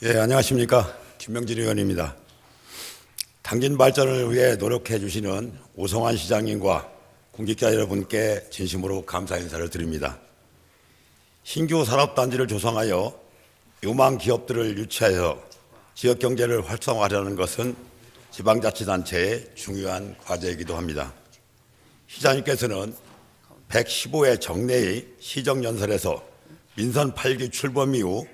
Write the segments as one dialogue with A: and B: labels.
A: 예, 안녕하십니까. 김명진 의원입니다. 당진 발전을 위해 노력해 주시는 오성환 시장님과 공직자 여러분께 진심으로 감사 인사를 드립니다. 신규 산업단지를 조성하여 유망 기업들을 유치하여 지역 경제를 활성화하려는 것은 지방자치단체의 중요한 과제이기도 합니다. 시장님께서는 115회 정례의 시정연설에서 민선 8기 출범 이후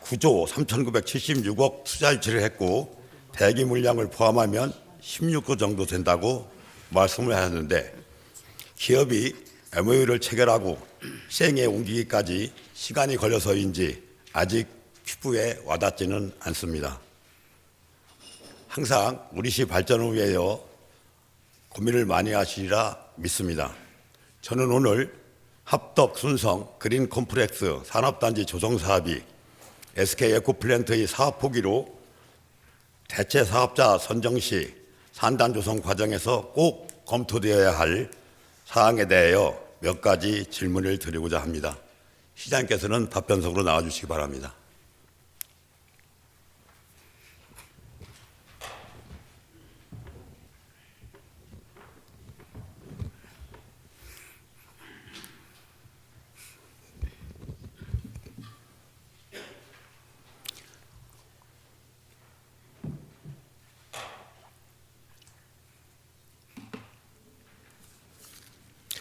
A: 9조 3,976억 투자 유치를 했고 대기 물량을 포함하면 16조 정도 된다고 말씀을 하셨는데 기업이 MOU를 체결하고 시행에 옮기기까지 시간이 걸려서인지 아직 피부에 와닿지는 않습니다. 항상 우리시 발전을 위하여 고민을 많이 하시리라 믿습니다. 저는 오늘 합덕 순성 그린 콤플렉스 산업단지 조성 사업이 SK 에코플랜트의 사업 포기로 대체 사업자 선정 시 산단 조성 과정에서 꼭 검토되어야 할 사항에 대하여 몇 가지 질문을 드리고자 합니다. 시장님께서는 답변석으로 나와주시기 바랍니다.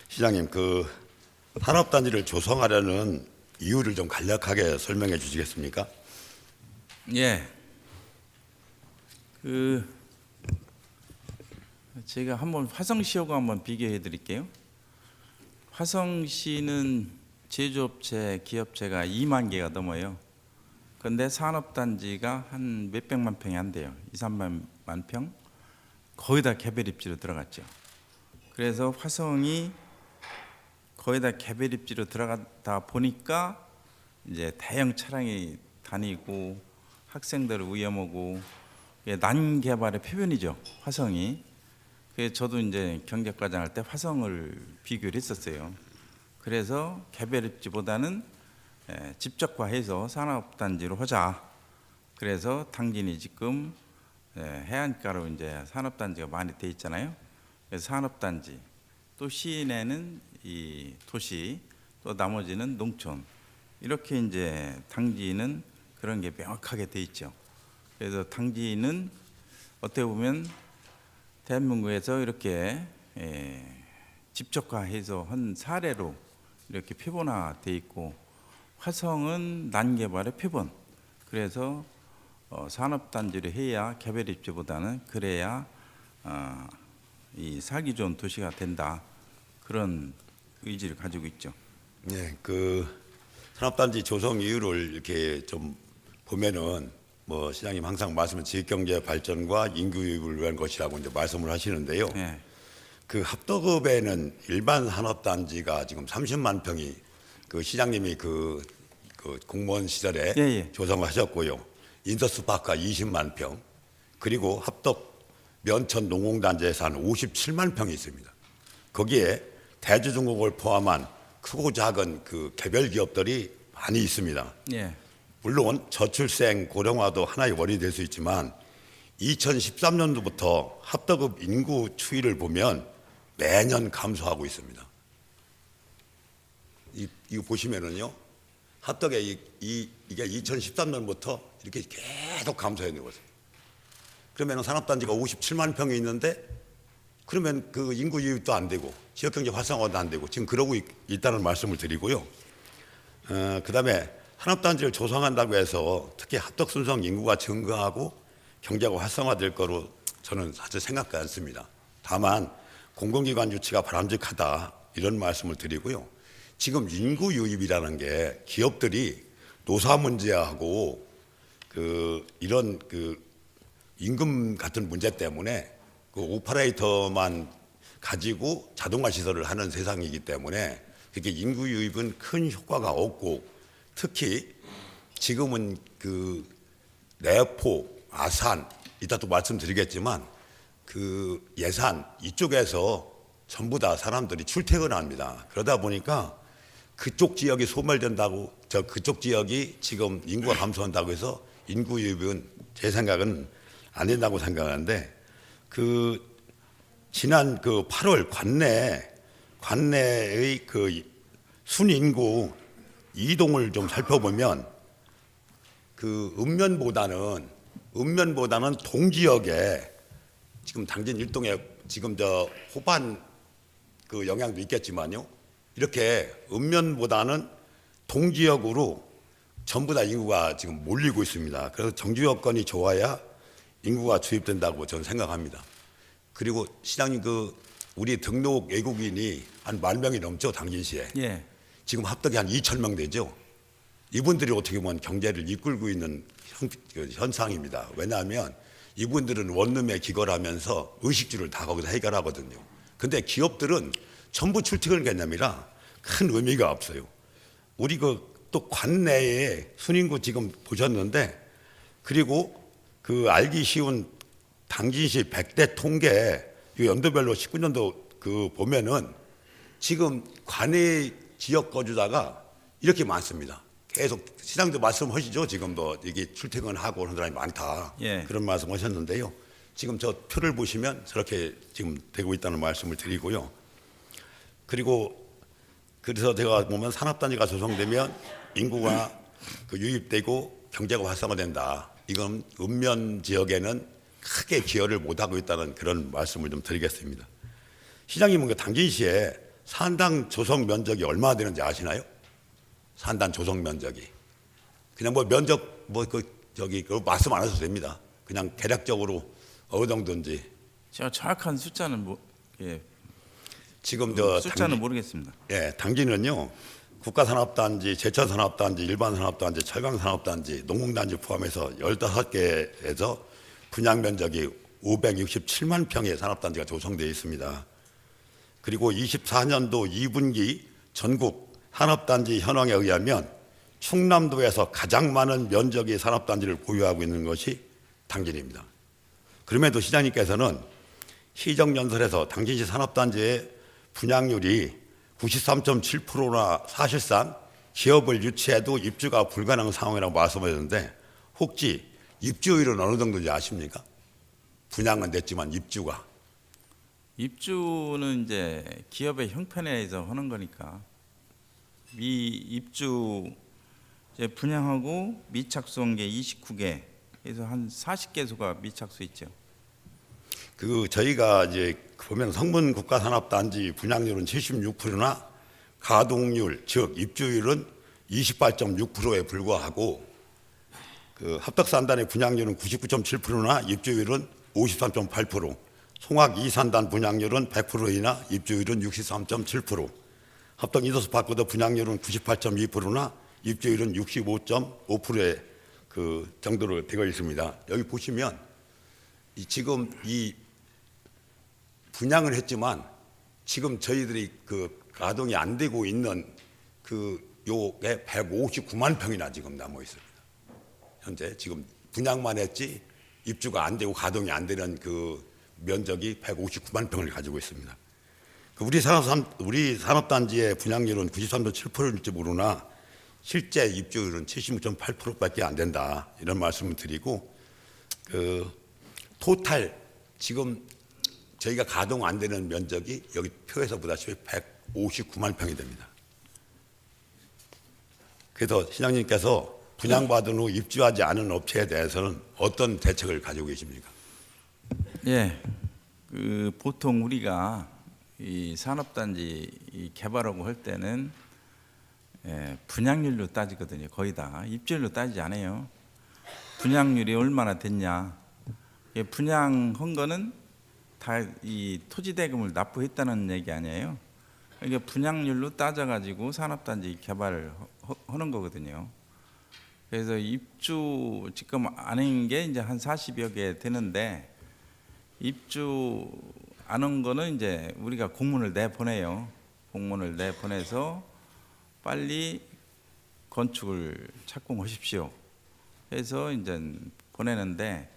A: 시장님, 산업단지를 조성하려는 이유를 좀 간략하게 설명해 주시겠습니까?
B: 예. 제가 한번 화성시하고 한번 비교해 드릴게요. 화성시는 제조업체, 기업체가 2만 개가 넘어요. 그런데 산업단지가 한 몇백만 평이 안 돼요. 2, 3만 평? 거의 다 개별 입지로 들어갔죠. 그래서 화성이 거의 다 개별 입지로 들어가다 보니까 이제 대형 차량이 다니고 학생들 위험하고 난개발의 표본이죠. 화성이. 그래서 저도 이제 경제과장 할 때 화성을 비교를 했었어요. 그래서 개별 입지보다는 집적화해서 산업단지로 하자. 그래서 당진이 지금 해안가로 이제 산업단지가 많이 돼 있잖아요. 그래서 산업단지, 또 시내는 이 도시, 또 나머지는 농촌, 이렇게 이제 당지는 그런 게 명확하게 돼 있죠. 그래서 당지는 어떻게 보면 대한민국에서 이렇게 집적화해서 한 사례로 이렇게 표본화돼 있고, 화성은 난개발의 표본. 그래서 산업단지를 해야 개별 입지보다는 그래야 이 살기 좋은 도시가 된다. 그런 의지를 가지고 있죠.
A: 네, 산업단지 조성 이유를 이렇게 좀 보면은 시장님 항상 말씀은 지역경제 발전과 인구 유입을 위한 것이라고 이제 말씀을 하시는데요.
B: 네.
A: 합덕읍에는 일반 산업단지가 지금 30만 평이 시장님이 공무원 시절에 조성을 하셨고요. 인서스파크가 20만 평, 그리고 합덕 면천 농공단지에서 한 57만 평이 있습니다. 거기에 대주중국을 포함한 크고 작은 개별 기업들이 많이 있습니다.
B: 예.
A: 물론 저출생 고령화도 하나의 원인이 될 수 있지만 2013년도부터 합덕읍 인구 추이를 보면 매년 감소하고 있습니다. 이거 보시면은요, 합덕에 이게 2013년부터 이렇게 계속 감소해 내고 있어요. 그러면 산업단지가 57만 평이 있는데 그러면 인구 유입도 안 되고 지역경제 활성화도 안 되고 지금 그러고 있다는 말씀을 드리고요. 그다음에 산업단지를 조성한다고 해서 특히 합덕순성 인구가 증가하고 경제가 활성화될 거로 저는 사실 생각하지 않습니다. 다만 공공기관 유치가 바람직하다 이런 말씀을 드리고요. 지금 인구 유입이라는 게 기업들이 노사 문제하고 이런 임금 같은 문제 때문에 오퍼레이터만 가지고 자동화 시설을 하는 세상이기 때문에 그렇게 인구 유입은 큰 효과가 없고, 특히 지금은 내포, 아산, 이따 또 말씀드리겠지만 예산 이쪽에서 전부 다 사람들이 출퇴근합니다. 그러다 보니까 그쪽 지역이 소멸된다고, 그쪽 지역이 지금 인구가 감소한다고 해서 인구 유입은 제 생각은 안 된다고 생각하는데 그 지난 그 8월 관내의 그 순인구 이동을 좀 살펴보면 그 읍면보다는 동지역에 지금 당진 일동에 지금 저 호반 그 영향도 있겠지만요. 이렇게 읍면보다는 동지역으로 전부 다 인구가 지금 몰리고 있습니다. 그래서 정주 여건이 좋아야 인구가 주입된다고 저는 생각합니다. 그리고 시장님 그 우리 등록 외국인이 한 10,000명이 넘죠, 당진시에.
B: 예.
A: 지금 합덕이 한 2,000명 되죠. 이분들이 어떻게 보면 경제를 이끌고 있는 현상입니다. 왜냐하면 이분들은 원룸에 기거하면서 의식주를 다 거기서 해결하거든요. 근데 기업들은 전부 출퇴근 개념이라 큰 의미가 없어요. 우리 그 또 관내에 순인구 지금 보셨는데, 그리고 그 알기 쉬운 당진시 100대 통계 이 연도별로 19년도 그 보면은 지금 관내 지역 거주자가 이렇게 많습니다. 계속 시장도 말씀하시죠. 지금도 이게 출퇴근하고 그런 사람이 많다.
B: 예.
A: 그런 말씀하셨는데요. 지금 저 표를 보시면 저렇게 지금 되고 있다는 말씀을 드리고요. 그리고 그래서 제가 보면 산업단지가 조성되면 인구가 그 유입되고 경제가 활성화된다. 이건 읍면 지역에는 크게 기여를 못하고 있다는 그런 말씀을 좀 드리겠습니다. 시장님은 그 당진시에 산당 조성 면적이 얼마나 되는지 아시나요? 산당 조성 면적이. 그냥 뭐 면적 그 말씀 안 하셔도 됩니다. 그냥 대략적으로 어느 정도인지.
B: 제가 정확한 숫자는
A: 지금 저
B: 숫자는 모르겠습니다.
A: 예, 당진은요. 국가산업단지, 제철산업단지, 일반산업단지, 철강산업단지, 농공단지 포함해서 15개에서 분양 면적이 567만 평의 산업단지가 조성되어 있습니다. 그리고 24년도 2분기 전국 산업단지 현황에 의하면 충남도에서 가장 많은 면적의 산업단지를 보유하고 있는 것이 당진입니다. 그럼에도 시장님께서는 시정연설에서 당진시 산업단지의 분양률이 93.7%나 사실상 기업을 유치해도 입주가 불가능한 상황이라고 말씀하셨는데 혹시 입주율은 어느 정도인지 아십니까? 분양은 됐지만
B: 입주는 이제 기업의 형편에서 하는 거니까 미입주 이제 분양하고 미착수한 게 29개, 그래서 한 40개소가 미착수 있죠.
A: 그 저희가 이제 보면 성문 국가산업단지 분양률은 76%나 가동률 즉 입주율은 28.6%에 불과하고 그 합덕산단의 분양률은 99.7%나 입주율은 53.8%, 송악 2산단 분양률은 100%이나 입주율은 63.7%, 합덕 이도수파크도 분양률은 98.2%나 입주율은 65.5%의 그 정도로 되어 있습니다. 여기 보시면 지금 이 분양을 했지만 지금 저희들이 그 가동이 안 되고 있는 그 요게 159만 평이나 지금 남아 있습니다. 현재 지금 분양만 했지 입주가 안 되고 가동이 안 되는 그 면적이 159만 평을 가지고 있습니다. 우리 산업단지의 분양률은 93.7%일지 모르나 실제 입주율은 76.8%밖에 안 된다. 이런 말씀을 드리고 그 토탈 지금 저희가 가동 안 되는 면적이 여기 표에서 보다시피 159만 평이 됩니다. 그래서 시장님께서 분양받은 후 입주하지 않은 업체에 대해서는 어떤 대책을 가지고 계십니까?
B: 예, 그 보통 우리가 이 산업단지 이 개발하고 할 때는 분양률로 따지거든요. 거의 다 입주율로 따지지 않아요. 분양률이 얼마나 됐냐. 분양한 거는 다 이 토지 대금을 납부했다는 얘기 아니에요. 그러니까 분양률로 따져가지고 산업단지 개발을 하는 거거든요. 그래서 입주 지금 안 한 게 이제 한 40여 개 되는데 입주 안 한 거는 이제 우리가 공문을 내보내요. 공문을 내보내서 빨리 건축을 착공하십시오. 해서 이제 보내는데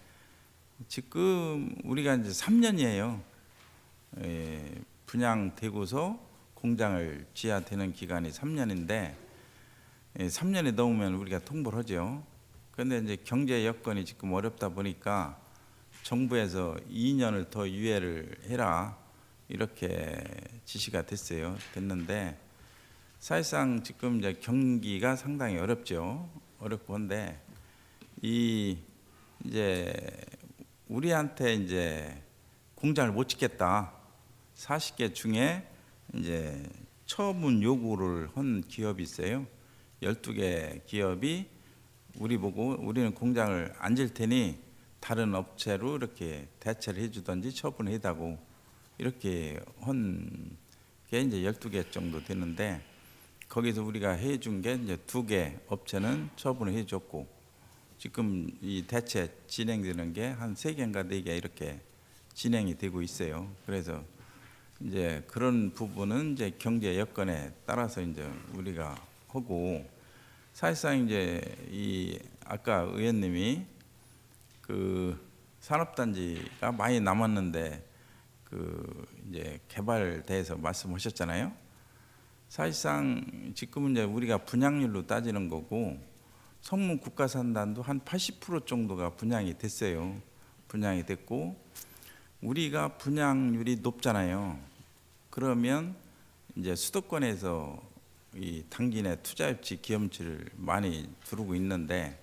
B: 지금 우리가 이제 3년이에요. 분양되고서 공장을 지어야 되는 기간이 3년인데 3년이 넘으면 우리가 통보를 하죠. 근데 이제 경제 여건이 지금 어렵다 보니까 정부에서 2년을 더 유예를 해라 이렇게 지시가 됐는데 사실상 지금 이제 경기가 상당히 어렵죠. 어렵고 한데 이제 우리한테 이제 공장을 못 짓겠다. 40개 중에 이제 처분 요구를 한 기업이 있어요. 12개 기업이 우리 보고 우리는 공장을 안 질 테니 다른 업체로 이렇게 대체를 해주든지 처분해다고 이렇게 한 게 이제 12개 정도 되는데 거기서 우리가 해준 게 이제 2개 업체는 처분을 해줬고 지금 이 대체 진행되는 게 한 3개인가 4개 이렇게 진행이 되고 있어요. 그래서 이제 그런 부분은 이제 경제 여건에 따라서 이제 우리가 하고 사실상 이제 이 아까 의원님이 그 산업단지가 많이 남았는데 그 이제 개발대에서 말씀하셨잖아요. 사실상 지금은 이제 우리가 분양률로 따지는 거고 성문 국가산단도 한 80% 정도가 분양이 됐어요. 분양이 됐고 우리가 분양률이 높잖아요. 그러면 이제 수도권에서 이 당진의 투자입지 기염지를 많이 두르고 있는데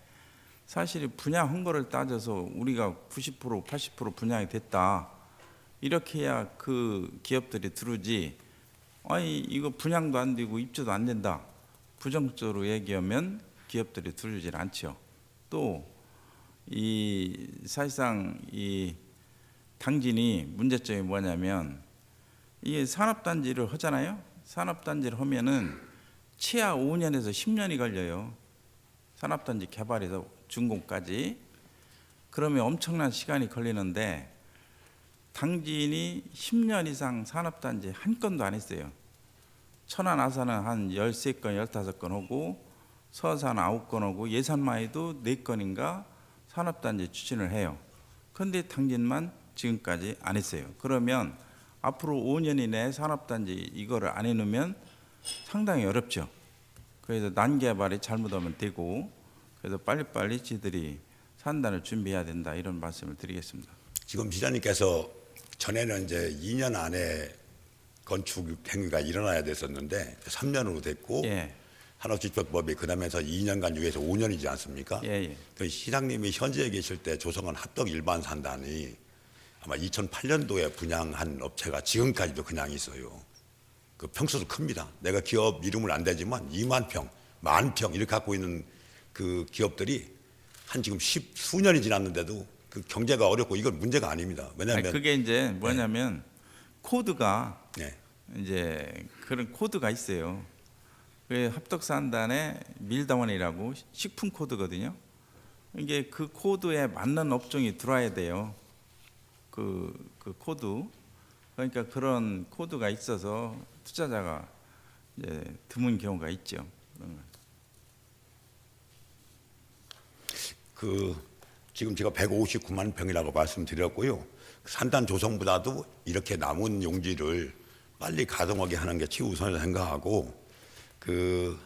B: 사실 분양한 거를 따져서 우리가 90% 80% 분양이 됐다 이렇게 해야 그 기업들이 들어오지. 아니 이거 분양도 안 되고 입주도 안 된다 부정적으로 얘기하면 기업들이 들어오질 않죠. 또 이 사실상 이 당진이 문제점이 뭐냐면 이 산업단지를 하잖아요. 산업단지를 하면은 최하 5년에서 10년이 걸려요. 산업단지 개발에서 준공까지. 그러면 엄청난 시간이 걸리는데 당진이 10년 이상 산업단지 한 건도 안 했어요. 천안 아산은 한 13건, 15건 하고 서산 9건 하고 예산마에도 4건인가 산업단지 추진을 해요. 그런데 당진만 지금까지 안 했어요. 그러면 앞으로 5년 이내에 산업단지 이거를 안 해놓으면 상당히 어렵죠. 그래서 난개발이 잘못하면 되고 그래서 빨리빨리 지들이 산단을 준비해야 된다 이런 말씀을 드리겠습니다.
A: 지금 시장님께서 전에는 이제 2년 안에 건축 행위가 일어나야 됐었는데 3년으로 됐고
B: 예.
A: 산업집행법이 그다음에서 2년간 유예해서 5년이지 않습니까?
B: 예.
A: 그 시장님이 현지에 계실 때 조성한 합덕 일반 산단이 아마 2008년도에 분양한 업체가 지금까지도 그냥 있어요. 그 평수도 큽니다. 내가 기업 이름을 안 대지만 2만 평, 10,000평 이렇게 갖고 있는 그 기업들이 한 지금 10수년이 지났는데도 그 경제가 어렵고 이건 문제가 아닙니다. 왜냐하면
B: 그게 이제 뭐냐면 코드가
A: 네.
B: 이제 그런 코드가 있어요. 그 합덕산단의 밀다원이라고 식품 코드거든요. 이게 그 코드에 맞는 업종이 들어와야 돼요. 그 코드. 그러니까 그런 코드가 있어서 투자자가 이제 드문 경우가 있죠.
A: 그 지금 제가 159만 평이라고 말씀드렸고요. 산단 조성보다도 이렇게 남은 용지를 빨리 가동하게 하는 게 최우선이라고 생각하고 그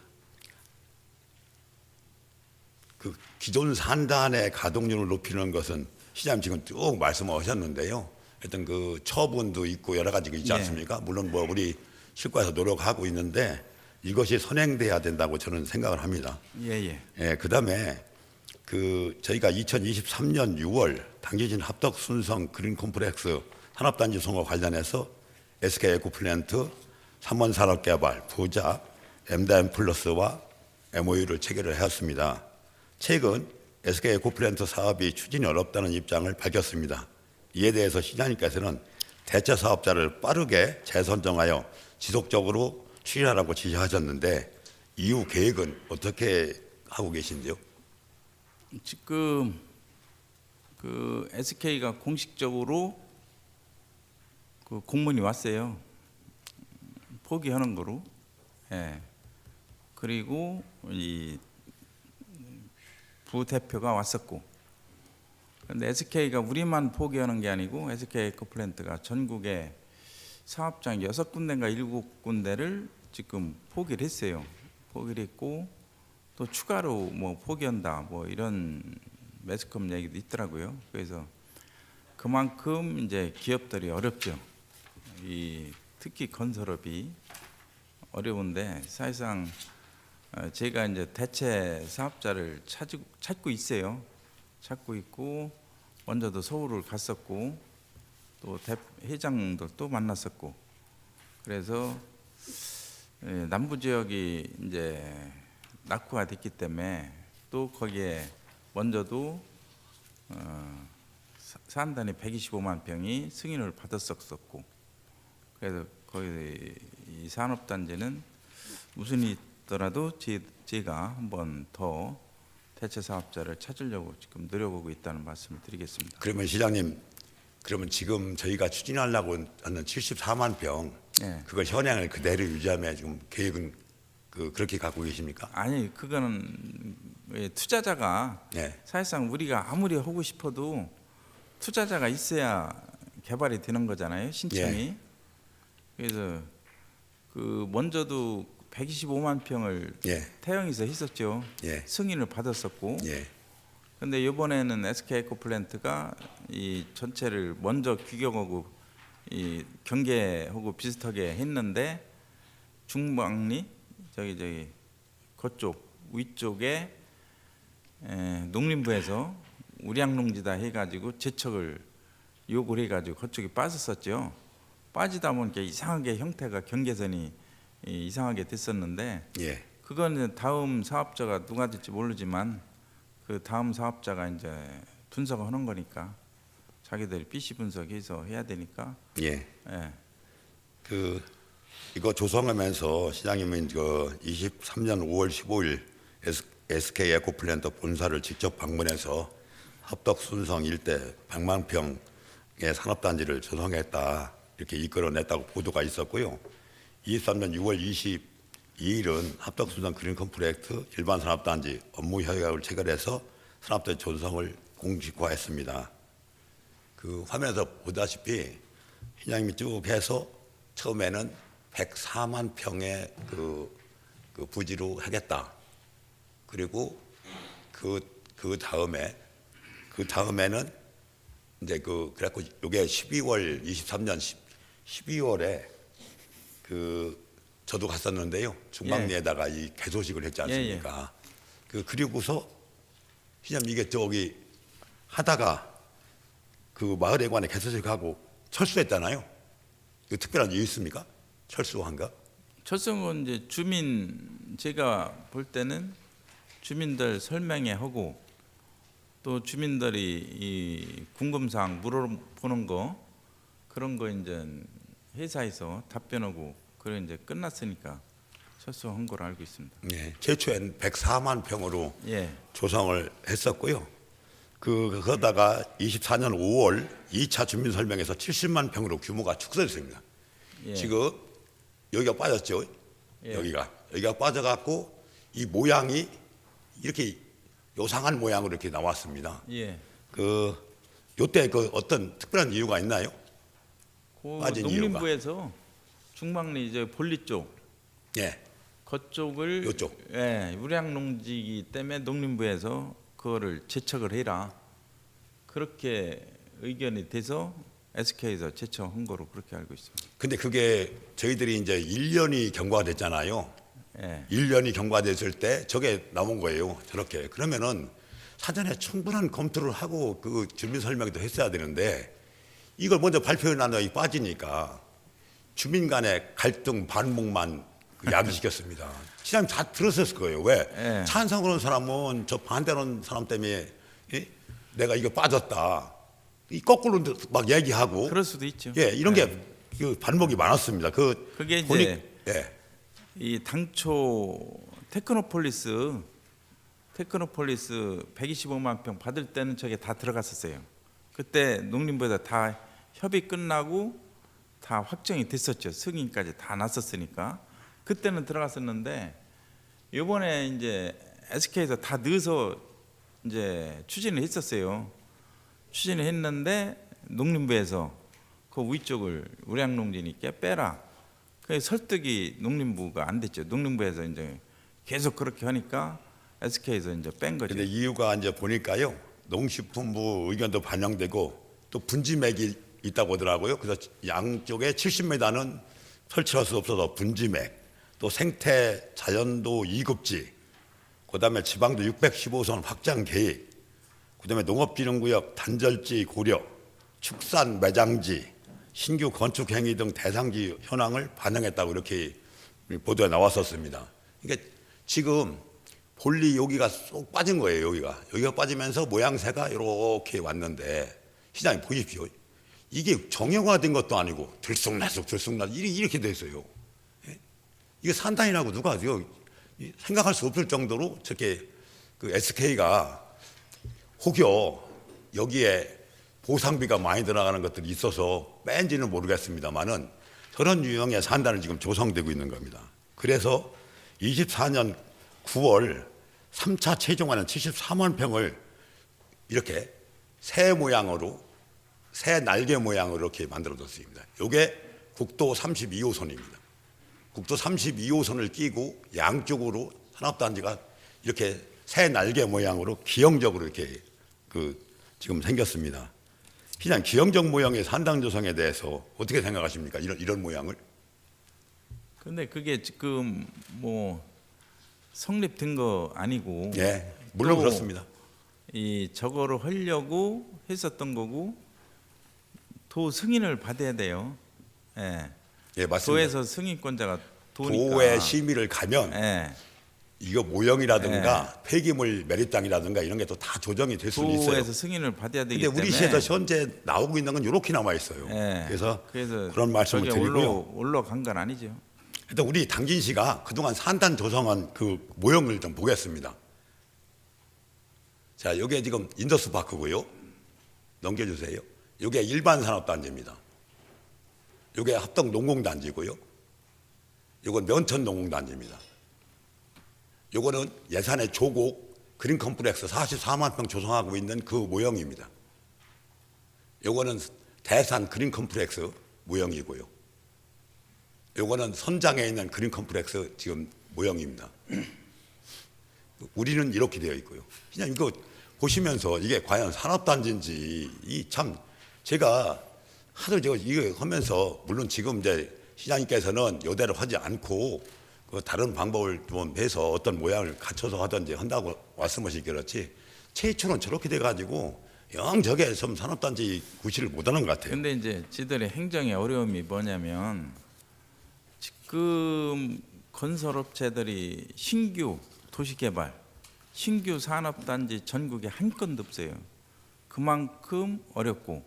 A: 기존 산단의 가동률을 높이는 것은 시장님 지금 쭉 말씀하셨는데요. 하여튼 그 처분도 있고 여러 가지가 있지 않습니까? 물론 뭐 우리 실과에서 노력하고 있는데 이것이 선행돼야 된다고 저는 생각을 합니다.
B: 예.
A: 그다음에 그 저희가 2023년 6월 당진진 합덕 순성 그린 콤플렉스 산업단지 송호 관련해서 SK 에코플랜트, 삼원산업개발, 부자, M+M 플러스와 MOU를 체결을 하였습니다. 최근 SK 에코플랜트 사업이 추진이 어렵다는 입장을 밝혔습니다. 이에 대해서 시장님께서는 대체 사업자를 빠르게 재선정하여 지속적으로 추진하라고 지시하셨는데 이후 계획은 어떻게 하고 계신지요?
B: 지금 그 SK가 공식적으로 그 공문이 왔어요. 포기하는 거로. 예. 그리고 이 부대표가 왔었고. 근데 SK가 우리만 포기하는 게 아니고 SK 에코플랜트가 전국에 사업장 6군데인가 7군데를 지금 포기를 했어요. 포기를 했고 또 추가로 뭐 포기한다 뭐 이런 매스컴 얘기도 있더라고요. 그래서 그만큼 이제 기업들이 어렵죠. 특히 건설업이 어려운데 사실상 제가 이제 대체 사업자를 찾고 있어요. 찾고 있고 먼저도 서울을 갔었고 또 회장도 또 만났었고 그래서 남부 지역이 이제 낙후가 됐기 때문에 또 거기에 먼저도 사안단위 125만 평이 승인을 받았었고 그래서 거기 이 산업단지는 무슨 일이 있더라도 제가 한번 더 대체 사업자를 찾으려고 지금 노력하고 있다는 말씀을 드리겠습니다.
A: 그러면 시장님, 그러면 지금 저희가 추진하려고 하는 74만 평
B: 예.
A: 그걸 현행을 그대로 유지하면 지금 계획은 그렇게 갖고 계십니까?
B: 아니 그거는 투자자가
A: 네.
B: 사실상 우리가 아무리 하고 싶어도 투자자가 있어야 개발이 되는 거잖아요. 신청이.
A: 예.
B: 그래서 그 먼저도 125만 평을
A: 예.
B: 태영에서 했었죠.
A: 예.
B: 승인을 받았었고.
A: 예.
B: 근데 이번에는 SK 에코플랜트가 이 전체를 먼저 규격하고 이 경계하고 비슷하게 했는데 중방리 저기 그쪽 위쪽에 농림부에서 우량농지다 해가지고 제척을 요구를 해가지고 그쪽이 빠졌었죠. 빠지다 보니까 이상하게 형태가 경계선이 이상하게 됐었는데
A: 예.
B: 그거는 다음 사업자가 누가 될지 모르지만 그 다음 사업자가 이제 분석하는 거니까 자기들이 PC 분석해서 해야 되니까.
A: 예.
B: 예.
A: 이거 조성하면서 시장님은 23년 5월 15일 SK 에코플랜트 본사를 직접 방문해서 합덕 순성 일대 100만 평의 산업단지를 조성했다 이렇게 이끌어냈다고 보도가 있었고요. 23년 6월 22일은 합덕 순성 그린컴 프로젝트 일반 산업단지 업무 협약을 체결해서 산업단지 조성을 공식화했습니다. 그 화면에서 보다시피 시장님이 쭉 해서 처음에는 104만 평의 그 부지로 하겠다. 그리고 그 다음에는 이제 그래갖고 요게 12월 23년 12월에 저도 갔었는데요. 중방리에다가 이 개소식을 했지 않습니까? 그리고서 시장님 이게 저기 하다가 그 마을회관에 개소식하고 철수했잖아요. 그 특별한 이유 있습니까? 철수한가?
B: 철수는 이제 제가 볼 때는 주민들 설명회 하고 또 주민들이 이 궁금사항 물어보는 거 그런 거 이제 회사에서 답변하고 그래 이제 끝났으니까 철수한 걸로 알고 있습니다.
A: 네, 최초엔 104만 평으로
B: 예.
A: 조성을 했었고요. 그러다가 24년 5월 2차 주민 설명에서 70만 평으로 규모가 축소됐습니다.
B: 예.
A: 지금 여기가 빠졌죠.
B: 예.
A: 여기가 빠져갖고 이 모양이 이렇게 요상한 모양으로 이렇게 나왔습니다.
B: 예.
A: 요때 어떤 특별한 이유가 있나요?
B: 그
A: 빠진
B: 농림부에서 중방리 이제 볼리 쪽
A: 예,
B: 그쪽을
A: 요쪽.
B: 예, 우량농지이기 때문에 농림부에서 그거를 제척을 해라 그렇게 의견이 돼서 SK에서 제청한 거로 그렇게 알고 있습니다.
A: 근데 그게 저희들이 이제 1년이 경과가 됐잖아요.
B: 예.
A: 1년이 경과됐을 때 저게 나온 거예요. 저렇게. 그러면은 사전에 충분한 검토를 하고 그 주민 설명도 했어야 되는데 이걸 먼저 발표해 놨더니 빠지니까 주민 간의 갈등 반목만 야기시켰습니다. 시장님 다 들었을 거예요. 왜?
B: 예.
A: 찬성하는 사람은 저 반대하는 사람 때문에 내가 이거 빠졌다. 이 거꾸로 막 얘기하고
B: 그럴 수도 있죠.
A: 예, 이런 게 반목이 많았습니다.
B: 그게 이제
A: 예.
B: 이 당초 테크노폴리스 125만 평 받을 때는 저게 다 들어갔었어요. 그때 농림부에서 다 협의 끝나고 다 확정이 됐었죠. 승인까지 다 났었으니까 그때는 들어갔었는데 이번에 이제 SK에서 다 넣어서 이제 추진을 했었어요. 추진을 했는데 농림부에서 그 위쪽을 우량농지니까 빼라. 그 설득이 농림부가 안 됐죠. 농림부에서 이제 계속 그렇게 하니까 SK에서 이제 뺀 거죠.
A: 근데 이유가 이제 보니까요, 농식품부 의견도 반영되고 또 분지맥이 있다고 하더라고요. 그래서 양쪽에 70m는 설치할 수 없어서 분지맥, 또 생태 자연도 2급지, 그다음에 지방도 615선 확장 계획, 그다음에 농업진흥구역 단절지 고려, 축산 매장지, 신규 건축 행위 등 대상지 현황을 반영했다고 이렇게 보도에 나왔었습니다. 그러니까 지금 볼리 여기가 쏙 빠진 거예요. 여기가 빠지면서 모양새가 이렇게 왔는데, 시장님 보십시오. 이게 정형화된 것도 아니고 들쑥날쑥 이렇게 돼 있어요. 예? 이게 산단이라고 누가 이거 생각할 수 없을 정도로 저렇게 그 SK가 혹여 여기에 보상비가 많이 들어가는 것들이 있어서 뺀지는 모르겠습니다만은 저런 유형의 산단이 지금 조성되고 있는 겁니다. 그래서 24년 9월 3차 최종화는 74만 평을 이렇게 새 모양으로, 새 날개 모양으로 이렇게 만들어졌습니다. 이게 국도 32호선입니다. 국도 32호선을 끼고 양쪽으로 산업단지가 이렇게 새 날개 모양으로 기형적으로 이렇게 지금 생겼습니다. 그냥 기형적 모양의 산당 조성에 대해서 어떻게 생각하십니까? 이런 모양을?
B: 근데 그게 지금 뭐 성립된 거 아니고,
A: 예, 물론
B: 또
A: 그렇습니다.
B: 이 저거를 하려고 했었던 거고, 도 승인을 받아야 돼요. 예.
A: 예, 맞습니다.
B: 도에서 승인권자가 도니까.
A: 도의 심의를 가면
B: 예.
A: 이거 모형이라든가 폐기물 매립장이라든가 이런 게 또 다 조정이 될 수는 있어요.
B: 도에서 승인을 받아야 되기
A: 근데
B: 때문에.
A: 우리 시에서 현재 나오고 있는 건 이렇게 남아 있어요.
B: 예.
A: 그래서
B: 그래서
A: 그런 말씀을
B: 저게
A: 드리고요.
B: 올라간 건 아니죠.
A: 일단 우리 당진시가 그동안 산단 조성한 그 모형을 좀 보겠습니다. 자, 이게 지금 인더스파크고요. 넘겨주세요. 이게 일반 산업단지입니다. 이게 합동 농공단지고요. 이건 면천 농공단지입니다. 요거는 예산의 조곡 그린 컴플렉스 44만 평 조성하고 있는 그 모형입니다. 요거는 대산 그린 컴플렉스 모형이고요. 요거는 선장에 있는 그린 컴플렉스 지금 모형입니다. 우리는 이렇게 되어 있고요. 그냥 이거 보시면서 이게 과연 산업단지인지 이 참 제가 하도 이거 하면서 물론 지금 이제 시장님께서는 이대로 하지 않고 그 다른 방법을 좀 해서 어떤 모양을 갖춰서 하든지 한다고 말씀하시기 그렇지 최초는 저렇게 돼가지고 영 저게 좀 산업단지 구실을 못하는 것 같아요.
B: 근데 이제 지들의 행정의 어려움이 뭐냐면 지금 건설업체들이 신규 도시개발, 신규 산업단지 전국에 한 건도 없어요. 그만큼 어렵고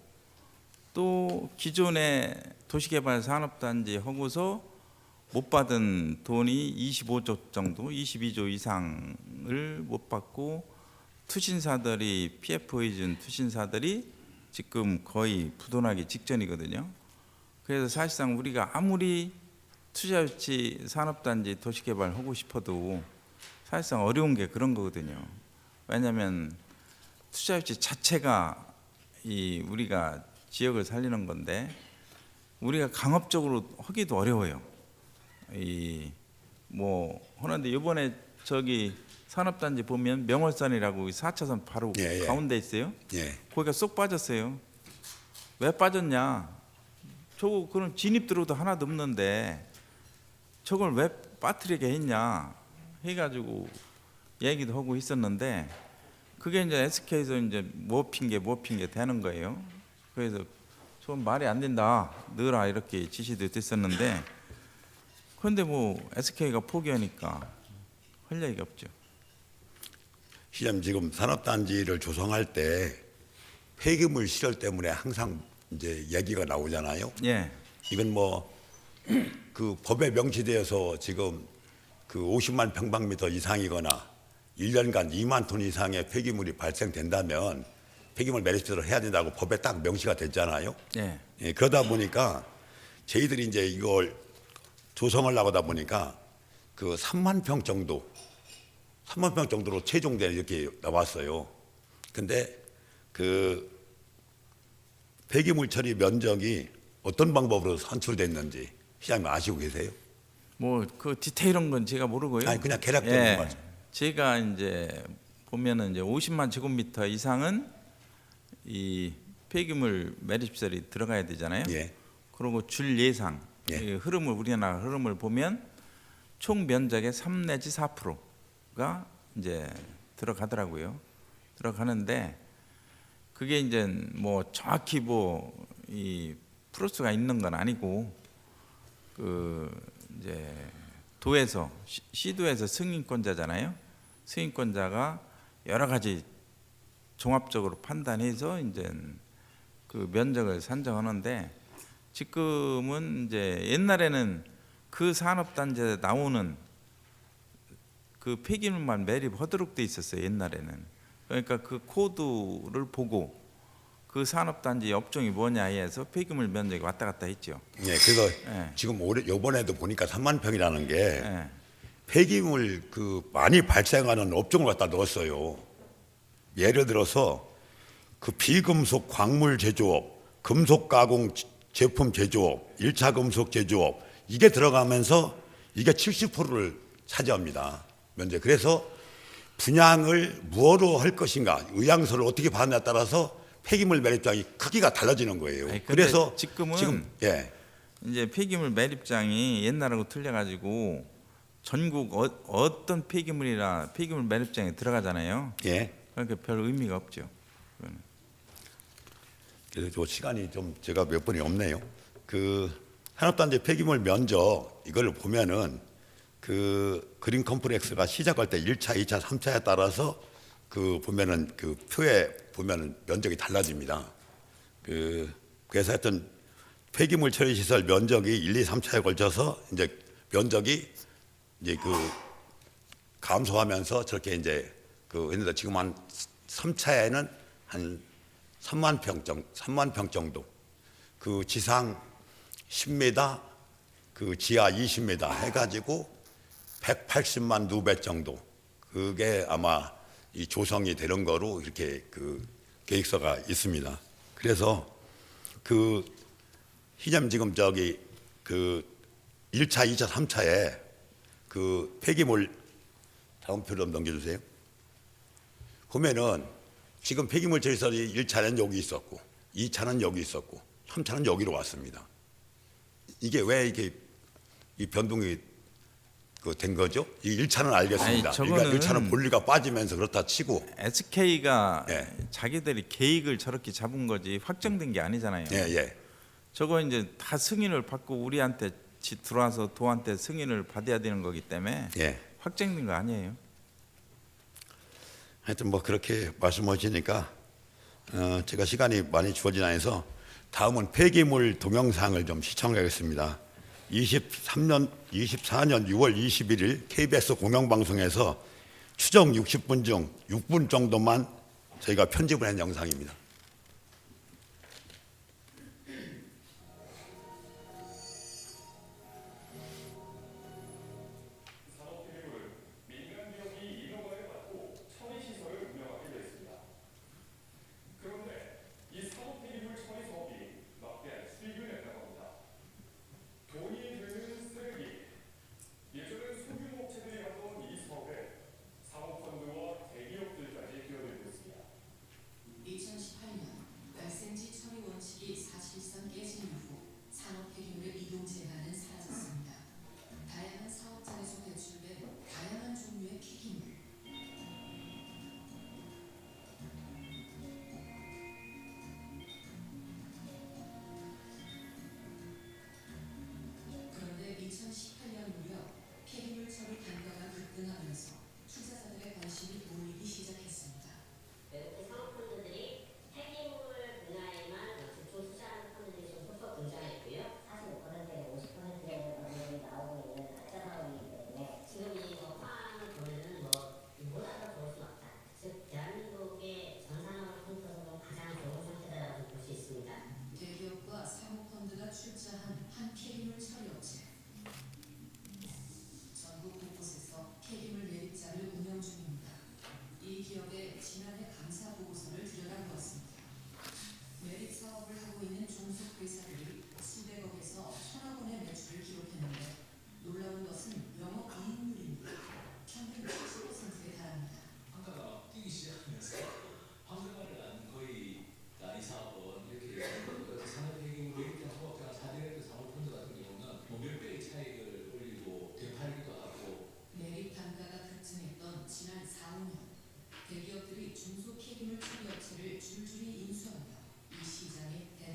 B: 또 기존의 도시개발 산업단지 하고서 못 받은 돈이 25조 정도, 22조 이상을 못 받고 투신사들이 PF 의준 투신사들이 지금 거의 부도나기 직전이거든요. 그래서 사실상 우리가 아무리 투자유치 산업단지 도시개발 하고 싶어도 사실상 어려운 게 그런 거거든요. 왜냐하면 투자유치 자체가 이 우리가 지역을 살리는 건데 우리가 강압적으로 하기도 어려워요. 이 뭐 하는데 이번에 저기 산업단지 보면 명월산이라고 4차선 바로
A: 예.
B: 가운데 있어요.
A: 예.
B: 거기가 쏙 빠졌어요. 왜 빠졌냐? 저거 그런 진입 들어도 하나도 없는데 저걸 왜 빠뜨리게 했냐? 해가지고 얘기도 하고 있었는데 그게 이제 SK에서 이제 뭐 핑계 되는 거예요. 그래서 좀 말이 안 된다, 넣으라 이렇게 지시도 됐었는데. 그런데 뭐 SK가 포기하니까 할 얘기가 없죠.
A: 시장 지금 산업단지를 조성할 때 폐기물 시설 때문에 항상 이제 얘기가 나오잖아요.
B: 예.
A: 이건 뭐 그 법에 명시되어서 지금 그 50만 평방미터 이상이거나 1년간 2만 톤 이상의 폐기물이 발생된다면 폐기물 매립지를 해야 된다고 법에 딱 명시가 됐잖아요.
B: 예.
A: 예, 그러다 보니까 저희들이 이제 이걸 조성을 나가다 보니까 그 3만 평 정도로 최종된 이렇게 나왔어요. 근데 그 폐기물 처리 면적이 어떤 방법으로 산출됐는지 시장님 아시고 계세요?
B: 뭐 그 디테일한 건 제가 모르고요.
A: 아니 그냥 계략적으로
B: 예.
A: 말씀.
B: 제가 이제 보면은 이제 50만 제곱미터 이상은 이 폐기물 매립시설이 들어가야 되잖아요.
A: 예.
B: 그리고 줄 예상
A: 예.
B: 이 흐름을 우리나라 흐름을 보면 총 면적의 3 내지 4%가 이제 들어가더라고요. 들어가는데 그게 이제 뭐 정확히 뭐 이 프로스가 있는 건 아니고 그 이제 도에서 시도에서 승인권자잖아요. 승인권자가 여러 가지 종합적으로 판단해서 이제 그 면적을 산정하는데 지금은 이제 옛날에는 그 산업단지에 나오는 그 폐기물만 매립하도록 돼 있었어요. 옛날에는. 그러니까 그 코드를 보고 그 산업단지 업종이 뭐냐 해서 폐기물 면적이 왔다 갔다 했죠.
A: 예, 그래서
B: 예.
A: 지금 올해 요번에도 보니까 3만 평이라는 게
B: 예.
A: 폐기물 그 많이 발생하는 업종을 갖다 넣었어요. 예를 들어서 그 비금속 광물 제조업, 금속 가공 제품 제조업, 1차 금속 제조업 이게 들어가면서 이게 70%를 차지합니다. 면적. 그래서 분양을 무엇으로 할 것인가, 의향서를 어떻게 받느냐에 따라서 폐기물 매립장이 크기가 달라지는 거예요.
B: 아니, 근데
A: 그래서
B: 지금은
A: 예,
B: 이제 폐기물 매립장이 옛날하고 틀려가지고 전국 어떤 폐기물이나 폐기물 매립장에 들어가잖아요.
A: 예.
B: 그러니까 별 의미가 없죠. 그거는.
A: 그래서 저 시간이 좀 제가 몇 번이 없네요. 그 산업단지 폐기물 면적 이걸 보면은 그 그린 컴플렉스가 시작할 때 1차, 2차, 3차에 따라서 그 보면은 그 표에 보면은 면적이 달라집니다. 그래서 하여튼 폐기물 처리 시설 면적이 1, 2, 3차에 걸쳐서 이제 면적이 이제 그 감소하면서 저렇게 이제 그 예를 지금 한 3차에는 한 3만 평 정도. 그 지상 10m, 그 지하 20m 해가지고 180만 누베 정도. 그게 아마 이 조성이 되는 거로 이렇게 그 계획서가 있습니다. 그래서 그 희점 지금 저기 그 1차, 2차, 3차에 그 폐기물 다음 표로 좀 넘겨주세요. 보면은 지금 폐기물 처리설이 1차는 여기 있었고 2차는 여기 있었고 3차는 여기로 왔습니다. 이게 왜 이게 이 변동이 그 된 거죠? 이 1차는 알겠습니다.
B: 아니, 저거는
A: 1차는 본리가 빠지면서 그렇다 치고
B: SK가
A: 예.
B: 자기들이 계획을 저렇게 잡은 거지 확정된 게 아니잖아요.
A: 예, 예.
B: 저거 이제 다 승인을 받고 우리한테 들어와서 도한테 승인을 받아야 되는 거기 때문에
A: 예.
B: 확정된 거 아니에요.
A: 하여튼 뭐 그렇게 말씀하시니까 제가 시간이 많이 주어지나 해서 다음은 폐기물 동영상을 좀 시청하겠습니다. 24년 6월 21일 KBS 공영방송에서 추정 60분 중 6분 정도만 저희가 편집을 한 영상입니다.
C: 이 2018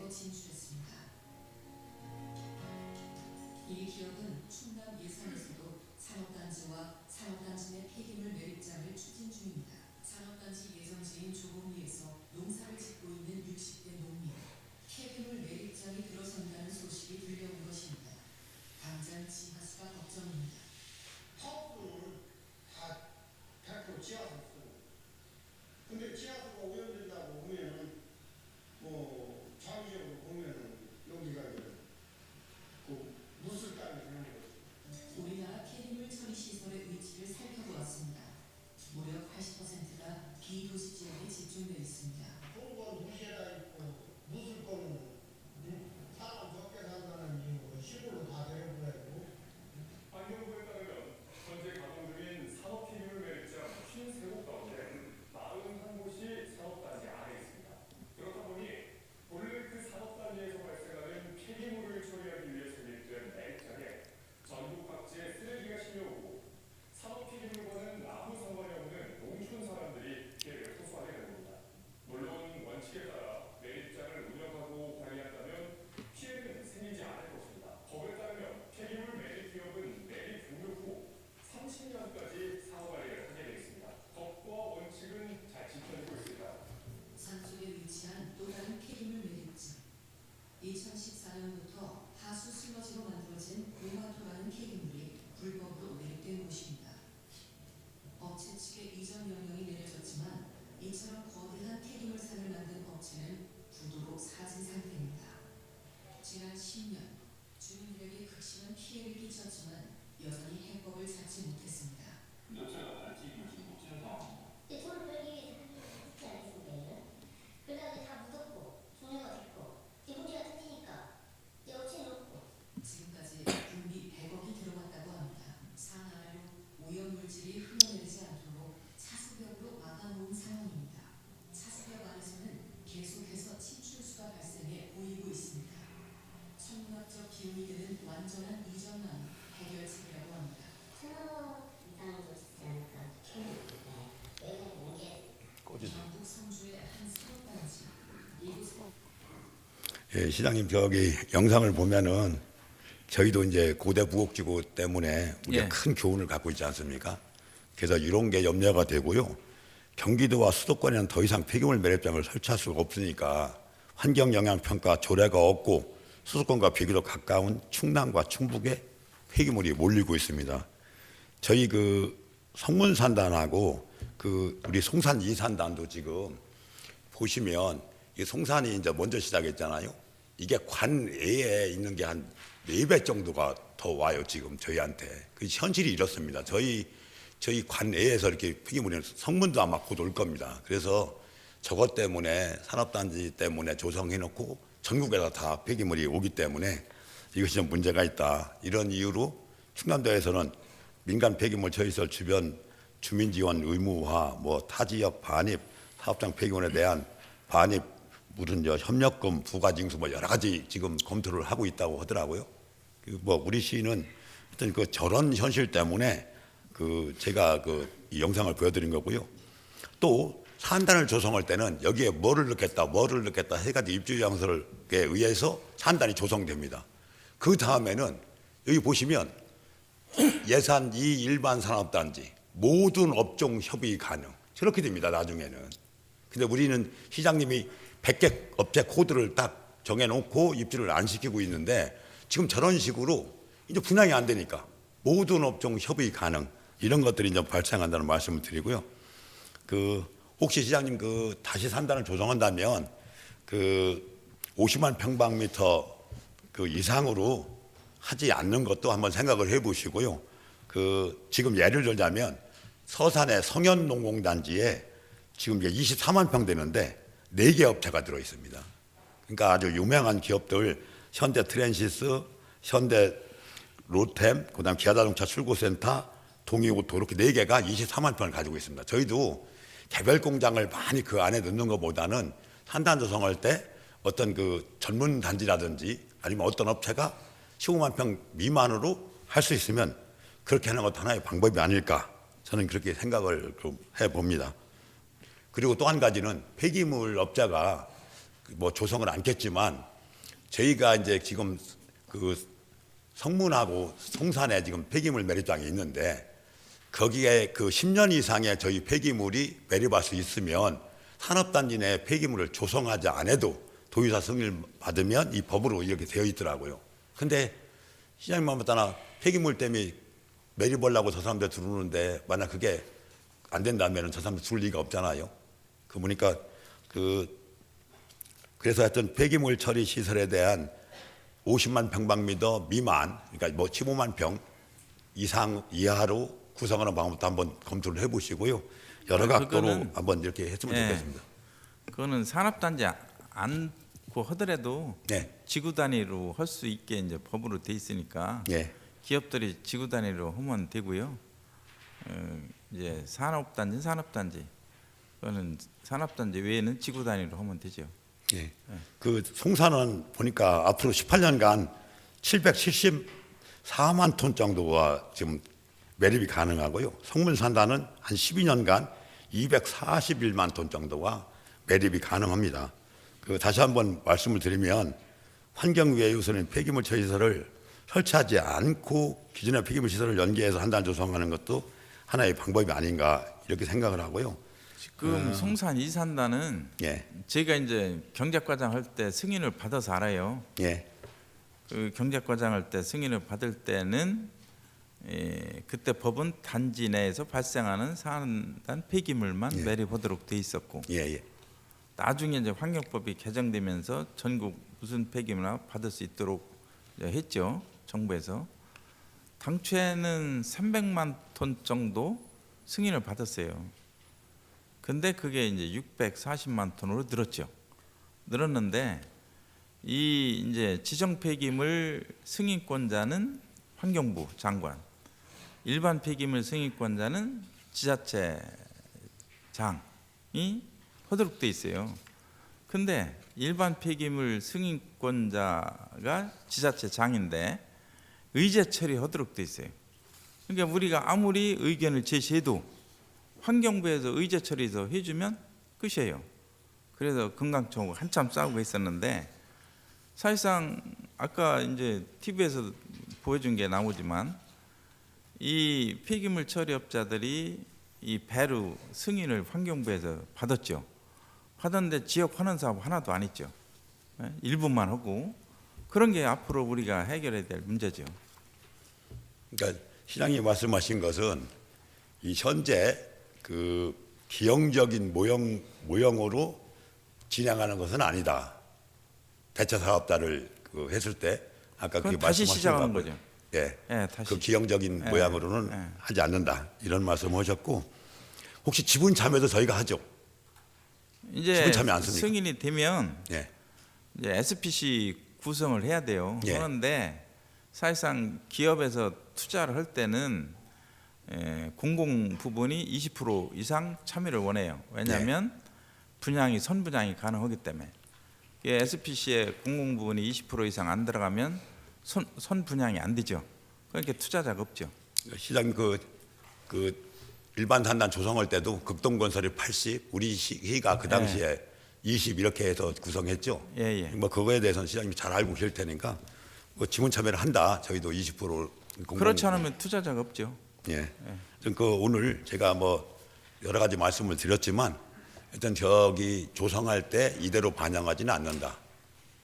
C: 내고 진출했습니다. 이 기업은 충남 예산에서도 산업단지와 산업단지 내 폐기물 매립장을 추진 중입니다. 산업단지 예정지인 조곡리에서 농사를 짓고 있는 60대 농민, 폐기물 매립장이 들어선다는 소식이 들려온 것입니다. 당장 지하수가 걱정입니다.
D: 파업을 다 100% 지하수 쓰고 근데 지하수가 오염된다고 보면은 뭐 장기적으로 보면은 여기가 이제 그 무술단이 되는 거죠.
C: 우리나라 폐기물 처리 시설의 위치를 살펴보았습니다. 무려 80%가 비도시 지역에 집중되어 있습니다.
D: 좋은 건 도시에다 있고 무술 거는 사람 적게 산다는 이유로 시골로 다 내려보내고
E: 환경부에 따르면 현재 가동 중인 산업 폐기물 매립장 53곳 가운데 41곳이 산업단지 안에 있습니다. 그렇다 보니 본래 그 산업단지에서 발생하는 폐기물을 처리하기 위해 설립된 매립장에 전국 각지의 쓰레기가 실려오고 산업 폐기물과는 아무 상관이 없는 농촌 사람들이 피해를 호소하게 됩니다. 물론 원칙에 따라 매립장을 운영하고 관리한다면 피해는 생기지 않을 것입니다. 법에 따르면 폐기물 매립 기업은 매립 종료 후 30년까지 사후 관리를 하게 되어 있습니다. 법과 원칙은 잘 지켜지고 있습니다.
C: 산속에 위치한 또 다른 폐기물 매립장. 2014년부터 하수 슬러지로 만들어진 고마토라는 폐기물이 불법으로 매립된 곳입니다. 업체 측에 이전 명령이 내려졌지만 이처럼 거대한 폐기물산을 만든 업체는 부도로 사라진 상태입니다. 지난 10년 주민들에게 극심한 피해를 끼쳤지만 여전히 해법을 찾지 못했습니다.
F: 업체가 단지 지금 못 치는 상황입니다.
G: 돈을 벌기 위해서 그렇지 않겠습니까? 그러다 이제 다 묻었고 종료가 됐고 이제 문제가 터지니까 이제 업체는 없고
C: 지금까지 국비 100억이 들어갔다고 합니다. 상하로 오염물질이 흘러내리지 않도록 차수벽으로 막아놓은 상황입니다. 차수벽 안에서는 계속해서 침출수가 발생해 보이고 있습니다. 천문학적 기운이 되는 완전한 이전만 해결책이라고 합니다.
G: 천억 이상도 있지 않을까 싶습니다. 외국 문제
C: 경북 성주의 한 산업단지 이곳
A: 예, 시장님 저기 영상을 보면은 저희도 이제 고대 부곡지구 때문에 우리가
B: 예.
A: 큰 교훈을 갖고 있지 않습니까? 그래서 이런 게 염려가 되고요. 경기도와 수도권에는 더 이상 폐기물 매립장을 설치할 수가 없으니까 환경 영향 평가 조례가 없고 수도권과 비교적 가까운 충남과 충북에 폐기물이 몰리고 있습니다. 저희 그 성문산단하고 그 우리 송산 2산단도 지금 보시면 이 송산이 이제 먼저 시작했잖아요. 이게 관외에 있는 게 한 4배 정도가 더 와요 지금 저희한테. 그 현실이 이렇습니다. 저희 관내에서 이렇게 폐기물이 성문도 아마 곧 올 겁니다. 그래서 저것 때문에 산업단지 때문에 조성해놓고 전국에다 다 폐기물이 오기 때문에 이것이 좀 문제가 있다. 이런 이유로 충남도에서는 민간 폐기물 처리시설 주변 주민 지원 의무화, 뭐 타지역 반입, 사업장 폐기물에 대한 반입, 무슨 협력금 부과징수 뭐 여러 가지 지금 검토를 하고 있다고 하더라고요. 뭐 우리 시는 하여튼 그 저런 현실 때문에 그 제가 이 영상을 보여드린 거고요. 또 산단을 조성할 때는 여기에 뭐를 넣겠다 세 가지 입주 양설에 의해서 산단이 조성됩니다. 그 다음에는 여기 보시면 예산 2 일반 산업단지 모든 업종 협의 가능 저렇게 됩니다. 나중에는. 근데 우리는 시장님이 100개 업체 코드를 딱 정해놓고 입주를 안 시키고 있는데 지금 저런 식으로 이제 분양이 안 되니까 모든 업종 협의 가능 이런 것들이 이제 발생한다는 말씀을 드리고요. 혹시 시장님 다시 산단을 조성한다면 50만 평방미터 이상으로 하지 않는 것도 한번 생각을 해보시고요. 지금 예를 들자면 서산의 성현농공단지에 지금 이제 24만 평 되는데 4개 업체가 들어 있습니다. 그러니까 아주 유명한 기업들 현대 트랜시스, 현대 로템, 그다음 기아자동차 출고센터, 동이오토 이렇게 4개가 24만 평을 가지고 있습니다. 저희도 개별 공장을 많이 그 안에 넣는 것보다는 산단 조성할 때 어떤 전문 단지라든지 아니면 어떤 업체가 15만 평 미만으로 할 수 있으면 그렇게 하는 것도 하나의 방법이 아닐까 저는 그렇게 생각을 해봅니다. 그리고 또 한 가지는 폐기물 업자가 뭐 조성을 않겠지만 저희가 이제 지금 그 성문하고 송산에 지금 폐기물 매립장이 있는데 거기에 그 10년 이상의 저희 폐기물이 매립할 수 있으면 산업단지 내 폐기물을 조성하지 않아도 도의사 승인을 받으면 이 법으로 이렇게 되어 있더라고요. 근데 시장님 한번 따나 폐기물 때문에 매립하려고 저 사람들 들어오는데 만약 그게 안 된다면 저 사람들 줄 리가 없잖아요. 그 보니까 그래서 하여튼 폐기물 처리 시설에 대한 50만 평방미터 미만, 그러니까 뭐 15만 평 이상 이하로 구성하는 방법도 한번 검토를 해보시고요. 여러 각도로
B: 그거는-
A: 한번 이렇게 했으면
B: 예.
A: 좋겠습니다.
B: 그거는 산업단지 않고 하더라도
A: 네,
B: 지구 단위로 할 수 있게 이제 법으로 돼 있으니까
A: 예,
B: 기업들이 지구 단위로 하면 되고요. 이제 산업단지 그거는 산업단지 외에는 지구 단위로 하면 되죠.
A: 예. 그 송산은 보니까 앞으로 18년간 774만 톤 정도가 지금 매립이 가능하고요. 성문산단은 한 12년간 241만 톤 정도가 매립이 가능합니다. 그 다시 한번 말씀을 드리면 환경위에 우선은 폐기물 처리 시설을 설치하지 않고 기존의 폐기물 시설을 연계해서 한 단 조성하는 것도 하나의 방법이 아닌가 이렇게 생각을 하고요.
B: 지금 송산 이산단은
A: 예,
B: 제가 이제 경작과장 할 때 승인을 받아서 알아요.
A: 예,
B: 그 경작과장 할 때 승인을 받을 때는 그때 법은 단지 내에서 발생하는 산단 폐기물만
A: 예.
B: 매립하도록 돼 있었고
A: 예, 예,
B: 나중에 이제 환경법이 개정되면서 전국 무슨 폐기물이나 받을 수 있도록 이제 했죠. 정부에서 당초에는 300만 톤 정도 승인을 받았어요. 근데 그게 이제 640만 톤으로 늘었죠. 늘었는데 이 이제 지정 폐기물 승인권자는 환경부 장관, 일반 폐기물 승인권자는 지자체장이 하도록 돼 있어요. 근데 일반 폐기물 승인권자가 지자체장인데 의제 처리하도록 돼 있어요. 그러니까 우리가 아무리 의견을 제시해도 환경부에서 의제 처리해서 해주면 끝이에요. 그래서 금강초하고 한참 싸우고 있었는데 사실상 아까 이제 TV에서 보여준 게 나오지만 이 폐기물 처리업자들이 이 배루 승인을 환경부에서 받았죠. 받았는데 지역 환원 사업 하나도 안 했죠. 일부만 하고 그런 게 앞으로 우리가 해결해야 될 문제죠.
A: 그러니까 시장님 말씀하신 것은 이 현재 그 기형적인 모형으로 진행하는 것은 아니다. 대체 사업자를 그 했을 때 아까 그
B: 그건 다시
A: 말씀하신
B: 시작하는
A: 바고,
B: 거죠.
A: 예,
B: 예, 다시.
A: 그 기형적인
B: 예,
A: 모양으로는
B: 예.
A: 하지 않는다 이런 말씀하셨고 혹시 지분 참여도 저희가 하죠.
B: 이제
A: 지분 참여 안 씁니까?
B: 승인이 되면
A: 예,
B: 이제 SPC 구성을 해야 돼요.
A: 예.
B: 그런데 사실상 기업에서 투자를 할 때는 공공 부분이 20% 이상 참여를 원해요. 왜냐하면 분양이 선분양이 가능하기 때문에 SPC에 공공 부분이 20% 이상 안 들어가면 선분양이 안 되죠. 그러니까 투자자가 없죠.
A: 시장 그 일반 산단 조성할 때도 극동건설이 80, 우리 시가 그 당시에 20 이렇게 해서 구성했죠.
B: 예, 예.
A: 뭐 그거에 대해서는 시장님이 잘 알고 계실 테니까 뭐 지분 참여를 한다. 저희도 20%
B: 그렇지 않으면 투자자가 없죠.
A: 예. 그 오늘 제가 뭐 여러 가지 말씀을 드렸지만 일단 저기 조성할 때 이대로 반영하지는 않는다.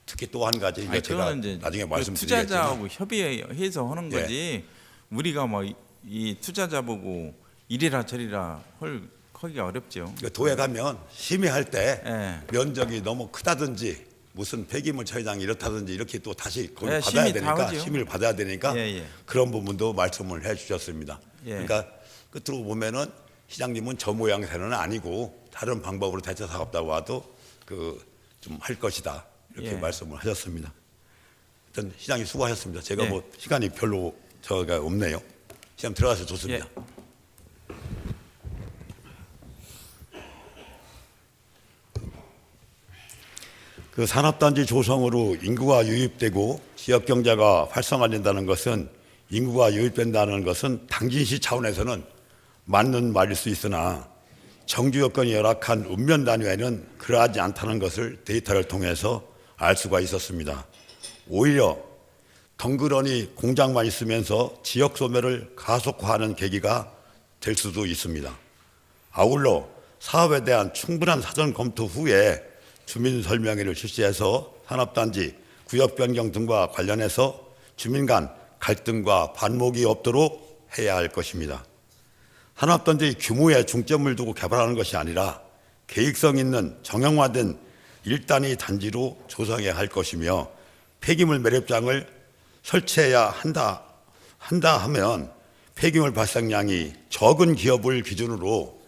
A: 특히 또 한 가지 이제 제가
B: 그거는 이제
A: 나중에
B: 그
A: 말씀드리겠지만
B: 투자자하고 협의해서 하는
A: 예.
B: 거지. 우리가 뭐 이 투자자 보고 이리라 저리라 하기가 어렵죠.
A: 그 도에 가면 심의할 때
B: 예.
A: 면적이 너무 크다든지 무슨 폐기물 처리장이 이렇다든지 이렇게 또 다시 거기
B: 예,
A: 받아야
B: 심의 다
A: 되니까
B: 하죠.
A: 심의를 받아야 되니까
B: 예, 예.
A: 그런 부분도 말씀을 해주셨습니다.
B: 예.
A: 그러니까 끝으로 보면은 시장님은 저 모양새는 아니고 다른 방법으로 대체 사업자와 와도 그 좀 할 것이다 이렇게
B: 예.
A: 말씀을 하셨습니다. 일단 시장님 수고하셨습니다. 제가
B: 예.
A: 뭐 시간이 별로 저가 없네요. 시장 들어가서 좋습니다.
B: 예.
A: 그 산업단지 조성으로 인구가 유입되고 지역 경제가 활성화된다는 것은 인구가 유입된다는 것은 당진시 차원에서는 맞는 말일 수 있으나 정주 여건이 열악한 읍면 단위에는 그러하지 않다는 것을 데이터를 통해서 알 수가 있었습니다. 오히려 덩그러니 공장만 있으면서 지역 소멸을 가속화하는 계기가 될 수도 있습니다. 아울러 사업에 대한 충분한 사전 검토 후에 주민 설명회를 실시해서 산업단지 구역 변경 등과 관련해서 주민 간 갈등과 반목이 없도록 해야 할 것입니다. 산업단지 규모에 중점을 두고 개발하는 것이 아니라 계획성 있는 정형화된 1단위 단지로 조성해야 할 것이며, 폐기물 매립장을 설치해야 한다 하면 폐기물 발생량이 적은 기업을 기준으로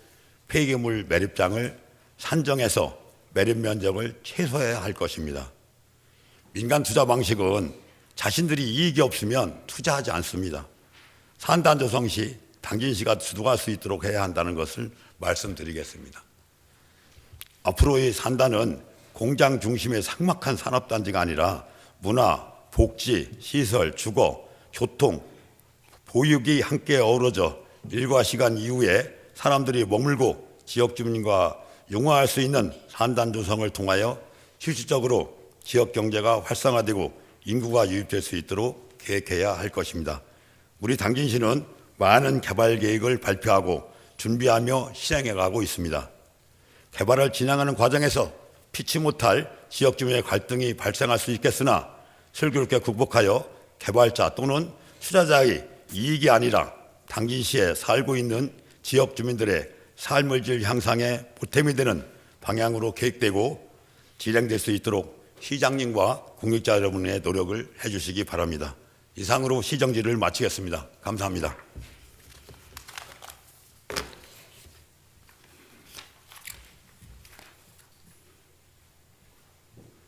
A: 폐기물 매립장을 산정해서 매립 면적을 최소화해야 할 것입니다. 민간 투자 방식은 자신들이 이익이 없으면 투자하지 않습니다. 산단 조성 시 당진시가 주도할 수 있도록 해야 한다는 것을 말씀드리겠습니다. 앞으로의 산단은 공장 중심의 삭막한 산업단지가 아니라 문화, 복지, 시설, 주거, 교통, 보육이 함께 어우러져 일과 시간 이후에 사람들이 머물고 지역 주민과 융화할 수 있는 산단 조성을 통하여 실질적으로 지역 경제가 활성화되고 인구가 유입될 수 있도록 계획해야 할 것입니다. 우리 당진시는 많은 개발 계획을 발표하고 준비하며 실행해가고 있습니다. 개발을 진행하는 과정에서 피치 못할 지역 주민의 갈등이 발생할 수 있겠으나 슬기롭게 극복하여 개발자 또는 투자자의 이익이 아니라 당진시에 살고 있는 지역 주민들의 삶의 질 향상에 보탬이 되는 방향으로 계획되고 진행될 수 있도록 시장님과 공직자 여러분의 노력을 해주시기 바랍니다. 이상으로 시정지를 마치겠습니다. 감사합니다.